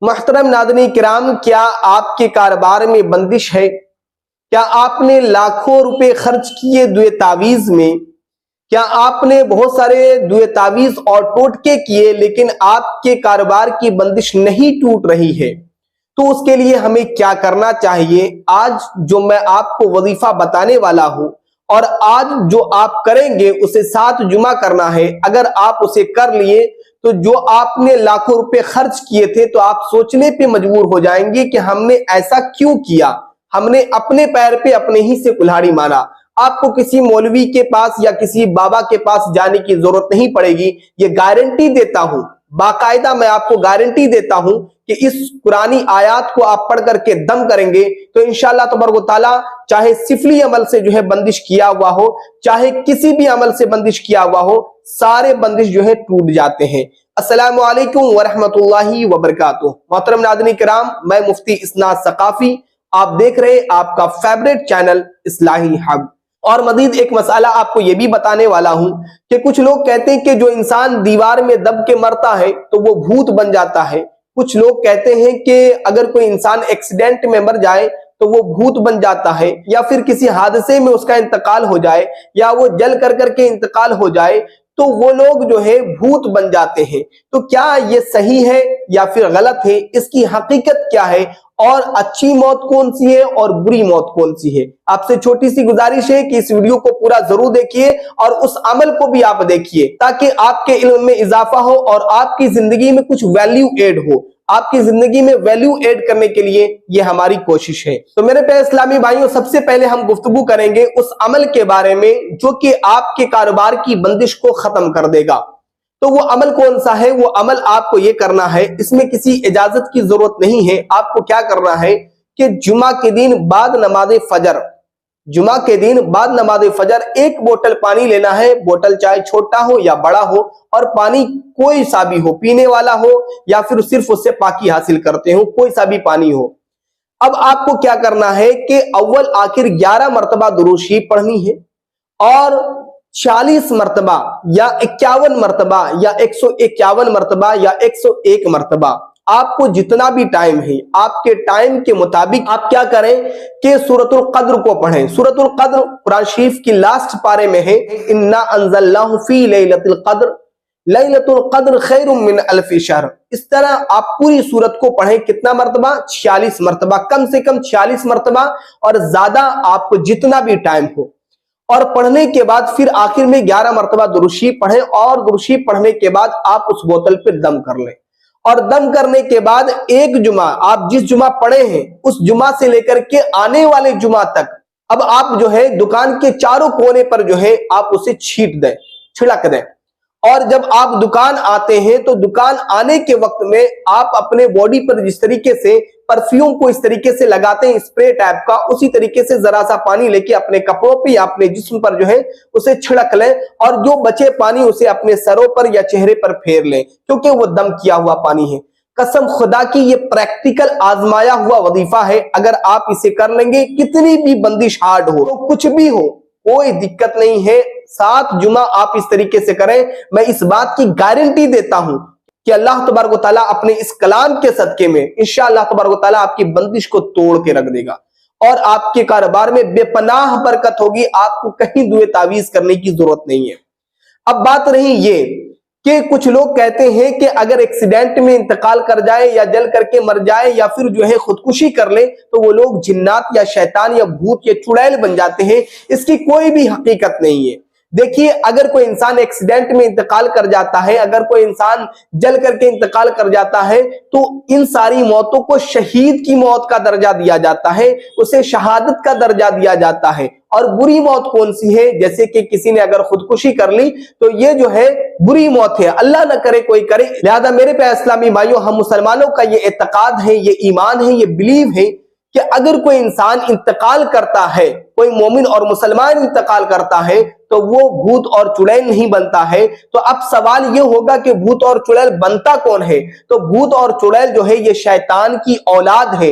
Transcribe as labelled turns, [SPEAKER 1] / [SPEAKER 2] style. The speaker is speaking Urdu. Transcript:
[SPEAKER 1] محترم ناظرین کرام، کیا آپ کے کاروبار میں بندش ہے؟ کیا آپ نے لاکھوں روپے خرچ کیے دوئے تعویذ میں؟ کیا آپ نے بہت سارے دوئے تعویذ اور ٹوٹکے کیے لیکن آپ کے کاروبار کی بندش نہیں ٹوٹ رہی ہے؟ تو اس کے لیے ہمیں کیا کرنا چاہیے؟ آج جو میں آپ کو وظیفہ بتانے والا ہوں اور آج جو آپ کریں گے اسے 7 جمعہ کرنا ہے۔ اگر آپ اسے کر لیے تو جو آپ نے لاکھوں روپے خرچ کیے تھے تو آپ سوچنے پہ مجبور ہو جائیں گے کہ ہم نے ایسا کیوں کیا؟ ہم نے اپنے پیر پہ اپنے ہی سے کلہاڑی مارا۔ آپ کو کسی مولوی کے پاس یا کسی بابا کے پاس جانے کی ضرورت نہیں پڑے گی۔ یہ گارنٹی دیتا ہوں، باقاعدہ میں آپ کو گارنٹی دیتا ہوں کہ اس قرآنی آیات کو آپ پڑھ کر کے دم کریں گے تو انشاءاللہ تبارک و تعالی چاہے سفلی عمل سے جو ہے بندش کیا ہوا ہو، چاہے کسی بھی عمل سے بندش کیا ہوا ہو، سارے بندش جو ہے ٹوٹ جاتے ہیں۔ السلام علیکم ورحمۃ اللہ وبرکاتہ۔ محترم ناظرین کرام، میں مفتی اسناد ثقافی، آپ دیکھ رہے آپ کا فیوریٹ چینل اصلاحی حق۔ اور مزید ایک مسئلہ آپ کو یہ بھی بتانے والا ہوں کہ کچھ لوگ کہتے ہیں کہ جو انسان دیوار میں دب کے مرتا ہے تو وہ بھوت بن جاتا ہے۔ کچھ لوگ کہتے ہیں کہ اگر کوئی انسان ایکسیڈنٹ میں مر جائے تو وہ بھوت بن جاتا ہے، یا پھر کسی حادثے میں اس کا انتقال ہو جائے، یا وہ جل کر کے انتقال ہو جائے تو وہ لوگ جو ہے بھوت بن جاتے ہیں۔ تو کیا یہ صحیح ہے یا پھر غلط ہے؟ اس کی حقیقت کیا ہے؟ اور اچھی موت کون سی ہے اور بری موت کون سی ہے؟ آپ سے چھوٹی سی گزارش ہے کہ اس ویڈیو کو پورا ضرور دیکھیے اور اس عمل کو بھی آپ دیکھیے تاکہ آپ کے علم میں اضافہ ہو اور آپ کی زندگی میں کچھ ویلیو ایڈ ہو۔ آپ کی زندگی میں ویلیو ایڈ کرنے کے لیے یہ ہماری کوشش ہے۔ تو میرے پیارے اسلامی بھائیوں، سب سے پہلے ہم گفتگو کریں گے اس عمل کے بارے میں جو کہ آپ کے کاروبار کی بندش کو ختم کر دے گا۔ تو وہ عمل کون سا ہے؟ وہ عمل آپ کو یہ کرنا ہے، اس میں کسی اجازت کی ضرورت نہیں ہے۔ آپ کو کیا کرنا ہے کہ جمعہ کے دن بعد نماز فجر ایک بوتل پانی لینا ہے۔ بوتل چاہے چھوٹا ہو یا بڑا ہو، اور پانی کوئی سا بھی ہو، پینے والا ہو یا پھر صرف اس سے پاکی حاصل کرتے ہو، کوئی سا بھی پانی ہو۔ اب آپ کو کیا کرنا ہے کہ اول آخر 11 مرتبہ درود شریف پڑھنی ہے، اور 40 مرتبہ یا 51 مرتبہ یا 151 مرتبہ یا 101 مرتبہ، آپ کو جتنا بھی ٹائم ہے آپ کے ٹائم کے مطابق آپ کیا کریں کہ سورۃ القدر کو پڑھیں۔ سورۃ القدر قرآن شریف کی لاسٹ پارے میں ہے، انا انزلناہ فی لیلۃ القدر، لیلۃ القدر خیر من الف شہر۔ اس طرح آپ پوری سورت کو پڑھیں۔ کتنا مرتبہ؟ 46 مرتبہ، کم سے کم 46 مرتبہ، اور زیادہ آپ کو جتنا بھی ٹائم ہو۔ اور پڑھنے کے بعد پھر آخر میں 11 مرتبہ درود شریف پڑھیں، اور درود شریف پڑھنے کے بعد آپ اس بوتل پہ دم کر لیں۔ اور دم کرنے کے بعد ایک جمعہ، آپ جس جمعہ پڑھے ہیں اس جمعہ سے لے کر کے آنے والے جمعہ تک، اب آپ جو ہے دکان کے چاروں کونے پر جو ہے آپ اسے چھڑک دیں۔ اور جب آپ دکان آتے ہیں تو دکان آنے کے وقت میں آپ اپنے باڈی پر جس طریقے سے پرفیوم کو اس طریقے سے لگاتے ہیں اسپرے ٹائپ کا، اسی طریقے سے ذرا سا پانی لے کے اپنے کپڑوں پہ یا اپنے جسم پر جو ہے اسے چھڑک لیں، اور جو بچے پانی اسے اپنے سروں پر یا چہرے پر پھیر لیں، کیونکہ وہ دم کیا ہوا پانی ہے۔ قسم خدا کی یہ پریکٹیکل آزمایا ہوا وظیفہ ہے۔ اگر آپ اسے کر لیں گے، کتنی بھی بندش ہارڈ ہو، کچھ بھی ہو، کوئی دقت نہیں ہے۔ 7 جمعہ آپ اس طریقے سے کریں۔ میں اس بات کی گارنٹی دیتا ہوں کہ اللہ تبارک و تعالیٰ اپنے اس کلام کے صدقے میں انشاءاللہ تبارک و تعالیٰ آپ کی بندش کو توڑ کے رکھ دے گا، اور آپ کے کاروبار میں بے پناہ برکت ہوگی۔ آپ کو کہیں دوئے تعویذ کرنے کی ضرورت نہیں ہے۔ اب بات رہی یہ کہ کچھ لوگ کہتے ہیں کہ اگر ایکسیڈنٹ میں انتقال کر جائے یا جل کر کے مر جائے یا پھر جو ہے خودکشی کر لے تو وہ لوگ جنات یا شیطان یا بھوت یا چڑیل بن جاتے ہیں۔ اس کی کوئی بھی حقیقت نہیں ہے۔ دیکھیے، اگر کوئی انسان ایکسیڈنٹ میں انتقال کر جاتا ہے، اگر کوئی انسان جل کر کے انتقال کر جاتا ہے تو ان ساری موتوں کو شہید کی موت کا درجہ دیا جاتا ہے، اسے شہادت کا درجہ دیا جاتا ہے۔ اور بری موت کون سی ہے؟ جیسے کہ کسی نے اگر خودکشی کر لی تو یہ جو ہے بری موت ہے، اللہ نہ کرے کوئی کرے۔ لہذا میرے پیارے اسلامی بھائیوں، ہم مسلمانوں کا یہ اعتقاد ہے، یہ ایمان ہے، یہ بلیو ہے کہ اگر کوئی انسان انتقال کرتا ہے، کوئی مومن اور مسلمان انتقال کرتا ہے تو وہ بھوت اور چڑیل نہیں بنتا ہے۔ تو اب سوال یہ ہوگا کہ بھوت اور چڑیل بنتا کون ہے؟ تو بھوت اور چڑیل جو ہے یہ شیطان کی اولاد ہے۔